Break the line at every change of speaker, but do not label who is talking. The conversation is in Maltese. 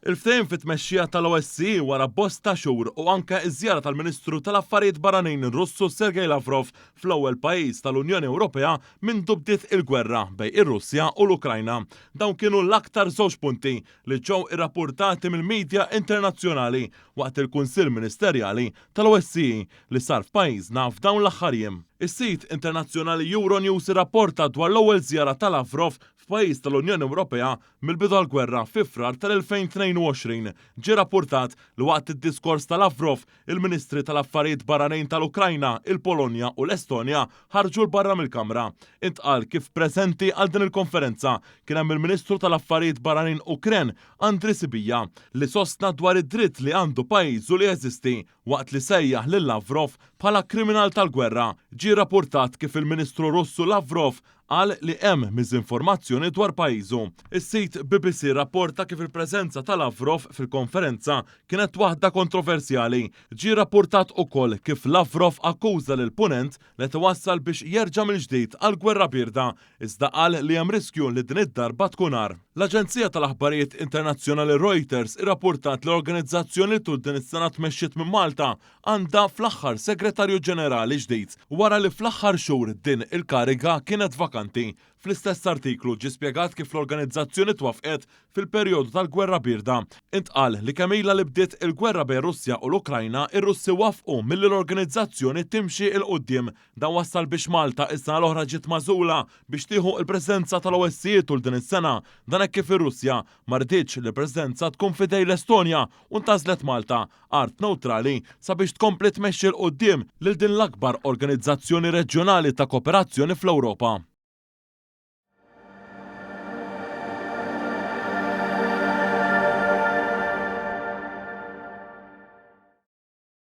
Il-ftehim fit-tmexxija tal-OSCE wara bosta xhur u anke iż-żjara tal-Ministru tal-Affarijiet Barranin Russu Sergej Lavrov fl-ewwel pajjiż tal-Unjoni Ewropea mindu bdiet il-gwerra bejn ir-Russja u l-Ukrajna. Dawn kienu l-aktar żewġ punti li ġew irrappurtati mill-midja internazzjonali waqt il-Kunsill Ministerjali tal-OSCE li sar f'pajjiżna f'dawn l-aħħar jiem. Is-sit internazzjonali Euronews irrapporta dwar l-ewwel żjara ta' Lavrov f'pajjiż tal-Unjoni Ewropea mill-bidu għall-gwerra fi frar tal-2022. Ġie rapportat li waqt id-diskors ta' Lavrov, il-Ministri tal-Affarijiet Barranin tal-Ukrajna, il-Polonja u l-Estonja ħarġu l-barra mill-Kamra. Intqal kif preżenti għal din il-konferenza kien hemm il-Ministru tal-Affarijiet Barranin Ukren Andri Sibija li sostna dwar id-dritt li għandu pajjiżu li jeżisti waqt li sejjaħ lil Lavrov bħala kriminal tal-gwerra. Ġie rapportat kif il-Ministru Russu Lavrov qal li hemm miżinformazzjoni dwar pajjiżu. Is-sit BBC rapporta kif il-preżenza ta' Lavrov fil-konferenza kienet waħda kontroversjali. Ġie rapportat ukoll kif Lavrov akkuża lil punent li twassal biex jerġa' mill-ġdid għal gwerra bierda, iżda qal li hemm riskju li din id-darba tkun għar. L-Aġenzija tal-Aħbarijiet Internazzjonali Reuters irrapportat li l-organizzazzjoni tul din is-sena tmexxiet minn Malta għandha fl-aħħar Segretarju Ġenerali ġdid wara li fl-aħħar xhur din il-kariga kienet vakanti. Fl-istess artiklu ġie spjegat kif l-organizzazzjoni twaffqet fil-perjodu tal-gwerra bierda. Intqal li kemm ilha li bdiet il-gwerra bejn Russja u l-Ukrajna, ir-Russi waffqu milli l-organizzazzjoni timxi il qudiem. Dan wassal biex Malta issa l-oħra ġiet magħżula biex tieħu l-preżenza tal-OSCE tul din is-sena. Dan hekk kif ir-Russja ma rriditx li l-preżenza tkun fidej l-Estonja u ntażlet Malta art neutrali sabiex tkompli tmexxi l qudiem lil din l-akbar organizzazzjoni reġjonali ta' kooperazzjoni fl-Ewropa.